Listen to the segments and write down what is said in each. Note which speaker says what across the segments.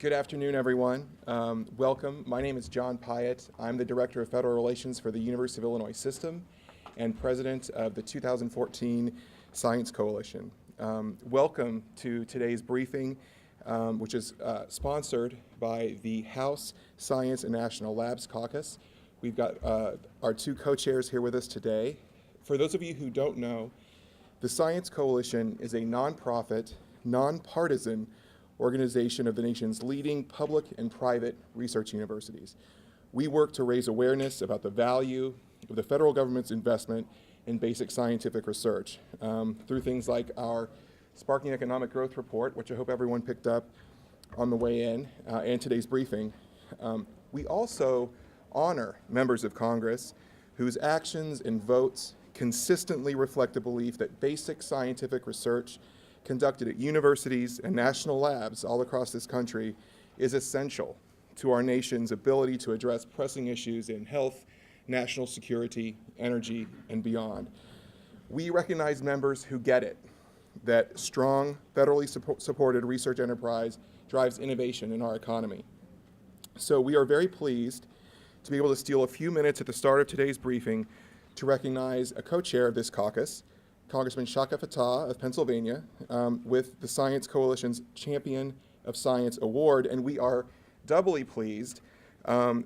Speaker 1: Good afternoon, everyone. Welcome. My name is John Pyatt. I'm the Director of Federal Relations for the University of Illinois System and President of the 2014 Science Coalition. Welcome to today's briefing, which is sponsored by the House Science and National Labs Caucus. We've got our two co-chairs here with us today. For those of you who don't know, the Science Coalition is a nonprofit, nonpartisan organization of the nation's leading public and private research universities. We work to raise awareness about the value of the federal government's investment in basic scientific research through things like our Sparking Economic Growth Report, which I hope everyone picked up on the way in, and today's briefing. We also honor members of Congress whose actions and votes consistently reflect the belief that basic scientific research conducted at universities and national labs all across this country is essential to our nation's ability to address pressing issues in health, national security, energy, and beyond. We recognize members who get it, that strong, federally supported research enterprise drives innovation in our economy. So we are very pleased to be able to steal a few minutes at the start of today's briefing to recognize a co-chair of this caucus, Congressman Chaka Fattah of Pennsylvania, with the Science Coalition's Champion of Science Award. And we are doubly pleased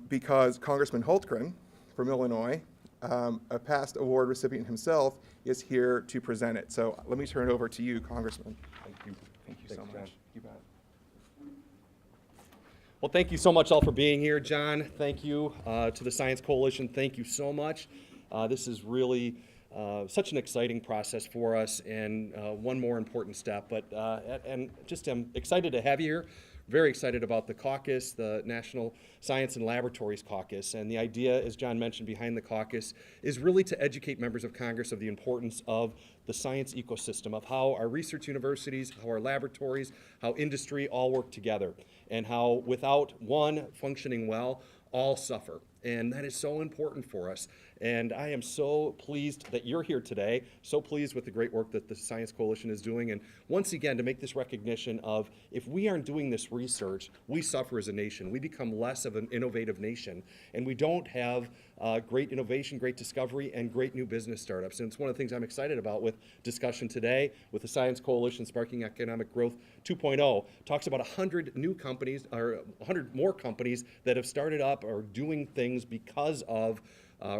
Speaker 1: because Congressman Hultgren from Illinois, a past award recipient himself, is here to present it. So let me turn it over to you, Congressman.
Speaker 2: Thank you.
Speaker 1: Thank you so much.
Speaker 2: You bet. Well, thank you so much all for being here, John. Thank you to the Science Coalition. Thank you so much. This is really such an exciting process for us, and one more important step. And just I'm excited to have you here. Very excited about the caucus, the National Science and Laboratories Caucus. And the idea, as John mentioned, behind the caucus is really to educate members of Congress of the importance of the science ecosystem, of how our research universities, how our laboratories, how industry all work together, and how without one functioning well, all suffer. And that is so important for us. And I am so pleased that you're here today, so pleased with the great work that the Science Coalition is doing. And once again, to make this recognition of if we aren't doing this research, we suffer as a nation. We become less of an innovative nation. And we don't have great innovation, great discovery, and great new business startups. And it's one of the things I'm excited about with discussion today with the Science Coalition Sparking Economic Growth 2.0. Talks about 100 new companies, or 100 more companies that have started up or doing things because of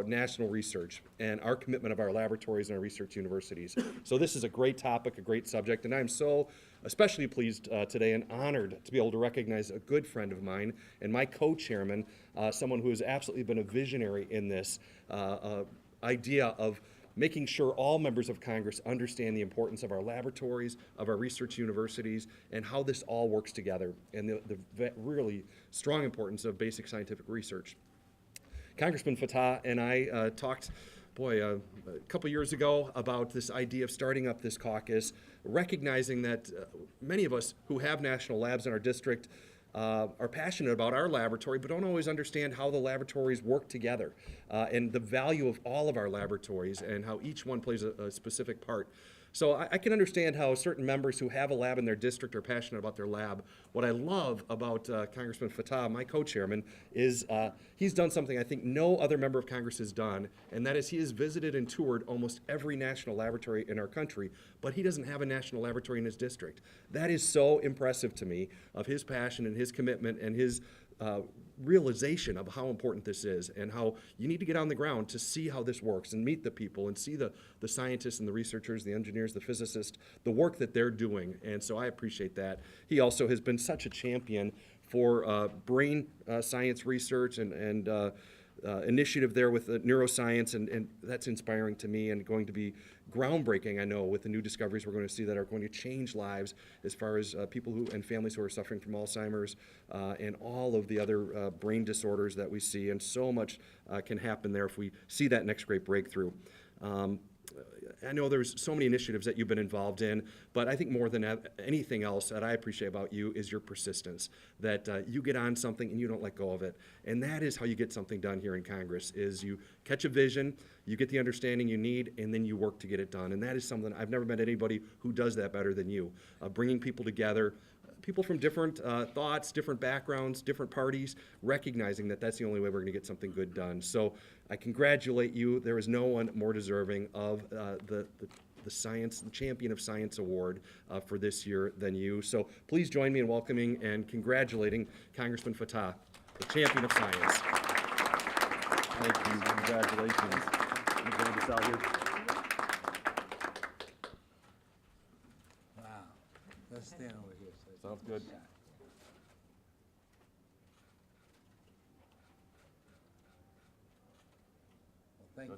Speaker 2: national research and our commitment of our laboratories and our research universities. So this is a great topic, a great subject, and I'm so especially pleased today and honored to be able to recognize a good friend of mine and my co-chairman, someone who has absolutely been a visionary in this idea of making sure all members of Congress understand the importance of our laboratories, of our research universities, and how this all works together, and the really strong importance of basic scientific research. Congressman Fattah and I talked, a couple years ago about this idea of starting up this caucus, recognizing that many of us who have national labs in our district are passionate about our laboratory, but don't always understand how the laboratories work together and the value of all of our laboratories and how each one plays a specific part. So I can understand how certain members who have a lab in their district are passionate about their lab. What I love about Congressman Fattah, my co-chairman, is he's done something I think no other member of Congress has done, and that is he has visited and toured almost every national laboratory in our country, but he doesn't have a national laboratory in his district. That is so impressive to me of his passion and his commitment and his realization of how important this is and how you need to get on the ground to see how this works and meet the people and see the scientists and the researchers, the engineers, the physicists, the work that they're doing. And so I appreciate that. He also has been such a champion for brain science research and initiative there with neuroscience, and that's inspiring to me and going to be groundbreaking, I know, with the new discoveries we're going to see that are going to change lives as far as people who and families who are suffering from Alzheimer's and all of the other brain disorders that we see, and so much can happen there if we see that next great breakthrough. I know there's so many initiatives that you've been involved in, but I think more than anything else that I appreciate about you is your persistence, that you get on something and you don't let go of it. And that is how you get something done here in Congress, is you catch a vision, you get the understanding you need, and then you work to get it done. And that is something I've never met anybody who does that better than you, bringing people together, people from different thoughts, different backgrounds, different parties, recognizing that that's the only way we're going to get something good done. So I congratulate you. There is no one more deserving of the Science, the Champion of Science Award for this year than you. So please join me in welcoming and congratulating Congressman Fattah, the Champion of Science.
Speaker 3: Thank you. Congratulations. You join us out here.
Speaker 4: Wow. Let's stand over here.
Speaker 3: Sounds good.
Speaker 4: Well, thank you.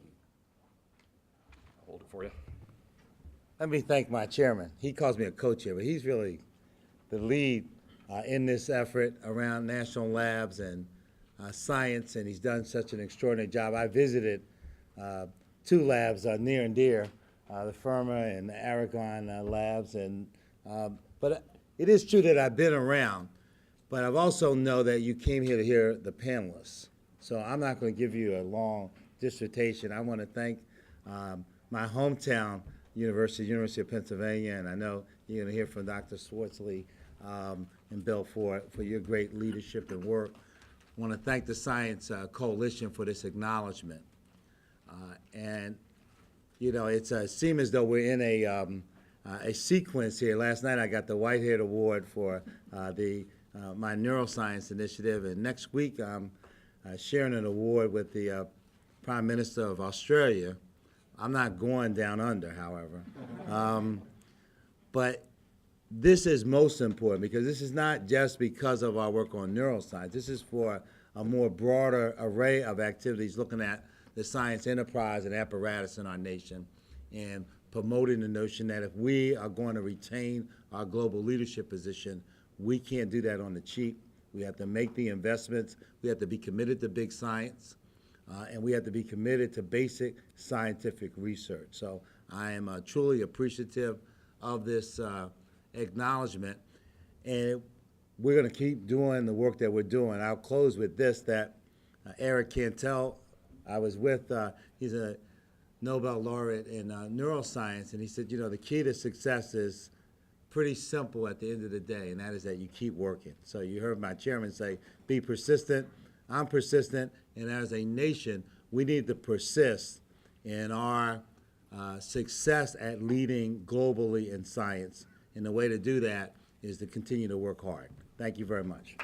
Speaker 2: I'll hold it for you.
Speaker 4: Let me thank my chairman. He calls me a co-chair, but he's really the lead in this effort around national labs and science, and he's done such an extraordinary job. I visited two labs near and dear, the Firma and the Aragon labs, and but it is true that I've been around, but I've also know that you came here to hear the panelists. So I'm not going to give you a long dissertation. I want to thank my hometown University of Pennsylvania, and I know you're going to hear from Dr. Swartzley and Bill for your great leadership and work. I want to thank the Science Coalition for this acknowledgement. And, you know, it seems as though we're in a sequence here. Last night I got the Whitehead Award for my neuroscience initiative, and next week I'm sharing an award with the Prime Minister of Australia. I'm not going down under, however. But this is most important because this is not just because of our work on neuroscience. This is for a more broader array of activities looking at the science enterprise and apparatus in our nation and promoting the notion that if we are going to retain our global leadership position, we can't do that on the cheap. We have to make the investments. We have to be committed to big science. And we have to be committed to basic scientific research. So I am truly appreciative of this acknowledgement. And we're going to keep doing the work that we're doing. I'll close with this, that Eric Cantel, I was with, he's a Nobel laureate in neuroscience, and he said, you know, the key to success is pretty simple at the end of the day, and that is that you keep working. So you heard my chairman say, be persistent. I'm persistent, and as a nation, we need to persist in our success at leading globally in science. And the way to do that is to continue to work hard. Thank you very much.